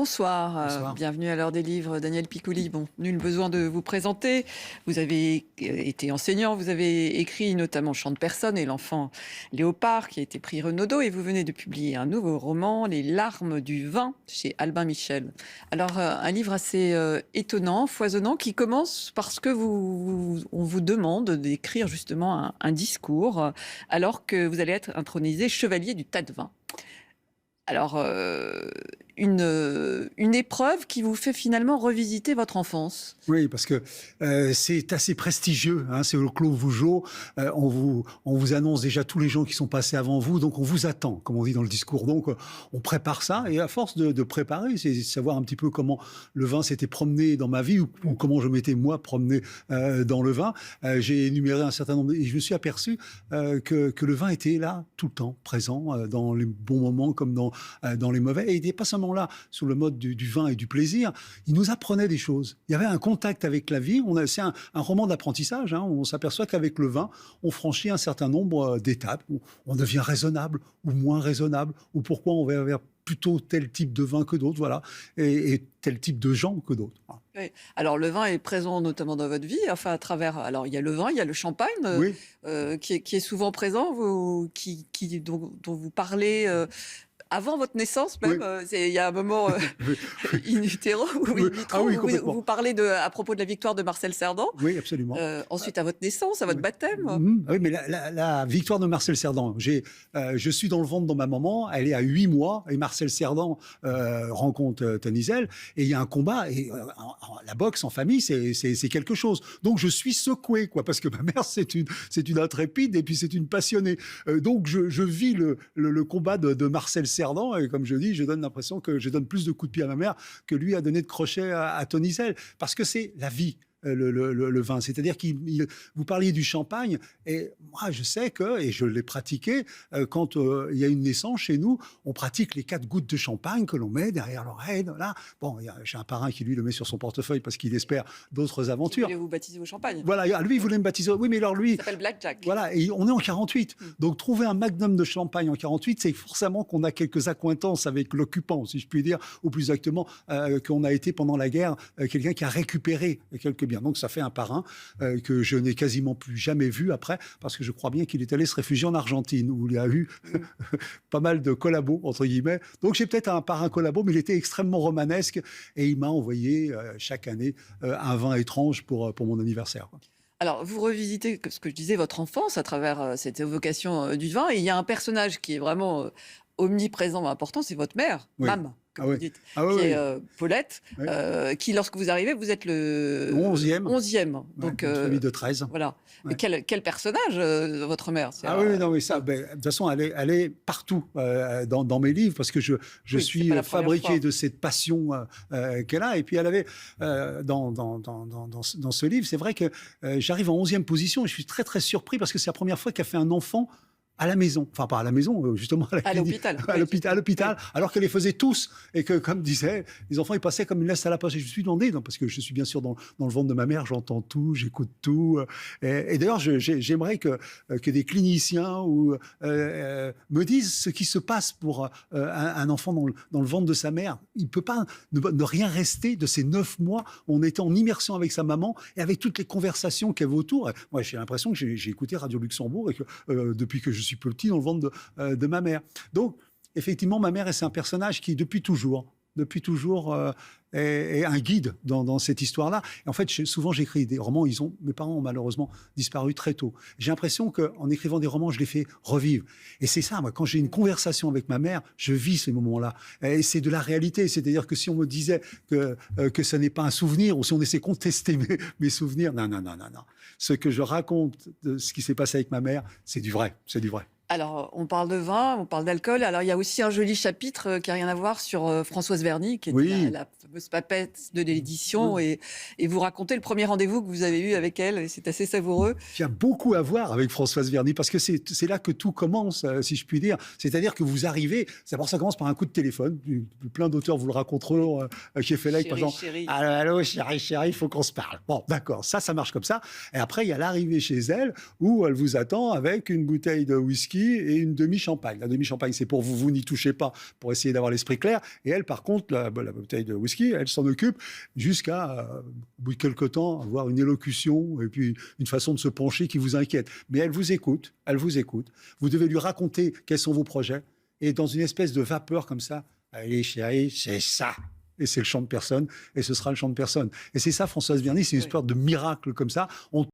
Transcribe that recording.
Bonsoir, Bonsoir. bienvenue à l'heure des livres, Daniel Picouli. Bon, nul besoin de vous présenter. Vous avez été enseignant, vous avez écrit notamment Chant de personne et L'enfant léopard qui a été prix Renaudot et vous venez de publier un nouveau roman, Les larmes du vin, chez Albin Michel. Alors, un livre assez étonnant, foisonnant, qui commence parce que on vous demande d'écrire justement un discours alors que vous allez être intronisé chevalier du tas de vin. Alors, une épreuve qui vous fait finalement revisiter votre enfance. Oui, parce que c'est assez prestigieux, hein, c'est au Clos Vougeot. On vous annonce déjà tous les gens qui sont passés avant vous, donc on vous attend, comme on dit dans le discours. Donc on prépare ça, et à force de préparer, c'est savoir un petit peu comment le vin s'était promené dans ma vie, ou comment je m'étais moi promené dans le vin. J'ai énuméré un certain nombre, et je me suis aperçu que le vin était là tout le temps, présent, dans les bons moments comme dans les mauvais. Et il n'était pas seulement là sous le mode du vin et du plaisir, il nous apprenait des choses. Il y avait un contact avec la vie. C'est un roman d'apprentissage. Hein. On s'aperçoit qu'avec le vin, on franchit un certain nombre d'étapes. On devient raisonnable ou moins raisonnable, ou pourquoi on va vers plutôt tel type de vin que d'autres, voilà, et tel type de gens que d'autres. Oui. Alors le vin est présent notamment dans votre vie, enfin à travers. Alors il y a le vin, il y a le champagne, Oui. qui est souvent présent, dont vous parlez. Avant votre naissance, même, Oui. Il y a un moment in utero, Oui. Ah oui, où complètement. vous parlez à propos de la victoire de Marcel Cerdan. Oui, absolument. Ensuite, à votre naissance, à votre baptême. Oui, mais la victoire de Marcel Cerdan, je suis dans le ventre de ma maman, elle est à 8 mois, et Marcel Cerdan rencontre Tonisel, et il y a un combat, et la boxe en famille, c'est quelque chose. Donc je suis secoué, quoi, parce que ma mère, c'est une intrépide, et puis c'est une passionnée. Donc je vis le combat de Marcel Cerdan, et comme je dis, je donne l'impression que je donne plus de coups de pied à ma mère que lui a donné de crochets à Tonisel, parce que c'est la vie. Le vin, c'est-à-dire vous parliez du champagne, et moi je sais que, et je l'ai pratiqué, quand il y a une naissance chez nous, on pratique les 4 gouttes de champagne que l'on met derrière l'oreille, là. Bon, j'ai un parrain qui lui le met sur son portefeuille parce qu'il espère d'autres aventures. Vous voulez vous baptiser au champagne. Voilà, lui il voulait me baptiser, oui, mais alors lui... Ça s'appelle Blackjack. Voilà, et on est en 48, donc trouver un magnum de champagne en 48, c'est forcément qu'on a quelques accointances avec l'occupant, si je puis dire, ou plus exactement, qu'on a été pendant la guerre, quelqu'un qui a récupéré quelques biens. Donc ça fait un parrain que je n'ai quasiment plus jamais vu après, parce que je crois bien qu'il est allé se réfugier en Argentine, où il y a eu pas mal de collabos, entre guillemets. Donc j'ai peut-être un parrain collabo, mais il était extrêmement romanesque, et il m'a envoyé chaque année un vin étrange pour mon anniversaire. Alors, vous revisitez, ce que je disais, votre enfance à travers cette évocation du vin, et il y a un personnage qui est vraiment omniprésent, important, c'est votre mère, Oui. Mame, comme vous dites, Ah oui, qui oui. est Paulette, Oui. Qui, lorsque vous arrivez, vous êtes le 11e. 11e. Donc, une famille de 13. voilà. Ouais. Et quel personnage, votre mère. Ah oui, non, oui, ça, de toute façon, elle est partout dans mes livres, parce que je Oui, suis fabriqué fois. de cette passion qu'elle a. Et puis elle avait, dans ce livre, c'est vrai que j'arrive en 11e position, et je suis très, très surpris, parce que c'est la première fois qu'elle fait un enfant à la maison, enfin pas à la maison, justement à la clinique, à l'hôpital, oui. Alors qu'elle les faisait tous, et que, comme disait, les enfants, ils passaient comme une laisse à la poche. Et je me suis demandé, parce que je suis bien sûr dans le ventre de ma mère, j'entends tout, j'écoute tout, et d'ailleurs j'aimerais que des cliniciens me disent ce qui se passe pour un enfant dans le ventre de sa mère. Il peut pas ne rien rester de ces 9 mois où on était en immersion avec sa maman, et avec toutes les conversations qu'il y avait autour. Moi, j'ai l'impression que j'ai écouté Radio Luxembourg, et que depuis que je suis petit dans le ventre de ma mère. Donc, effectivement, ma mère, c'est un personnage qui, depuis toujours, est un guide dans cette histoire-là. Et en fait, souvent, j'écris des romans. Mes parents ont malheureusement disparu très tôt. J'ai l'impression qu'en écrivant des romans, je les fais revivre. Et c'est ça, moi, quand j'ai une conversation avec ma mère, je vis ces moments-là. Et c'est de la réalité. C'est-à-dire que si on me disait que ce n'est pas un souvenir, ou si on essaie de contester mes souvenirs, non. Ce que je raconte de ce qui s'est passé avec ma mère, c'est du vrai. C'est du vrai. Alors, on parle de vin, on parle d'alcool. Alors, il y a aussi un joli chapitre qui n'a rien à voir sur Françoise Verny, qui était la fameuse papette de l'édition. Oui. Et vous racontez le premier rendez-vous que vous avez eu avec elle, et c'est assez savoureux. Il y a beaucoup à voir avec Françoise Verny, parce que c'est là que tout commence, si je puis dire. C'est-à-dire que vous arrivez, d'abord ça commence par un coup de téléphone. Plein d'auteurs vous le raconteront, qui fait là, par exemple, allô, chérie, il faut qu'on se parle. Bon, d'accord, ça marche comme ça. Et après, il y a l'arrivée chez elle, où elle vous attend avec une bouteille de whisky whisky et une demi-champagne. La demi-champagne, c'est pour vous n'y touchez pas, pour essayer d'avoir l'esprit clair. Et elle, par contre, la bouteille de whisky, elle s'en occupe jusqu'à, au bout de quelques temps, avoir une élocution et puis une façon de se pencher qui vous inquiète. Mais elle vous écoute, elle vous écoute. Vous devez lui raconter quels sont vos projets. Et dans une espèce de vapeur comme ça, allez chérie, c'est ça. Et c'est le chant de personne, et ce sera le chant de personne. Et c'est ça, Françoise Verny, c'est une Oui. histoire de miracle comme ça. On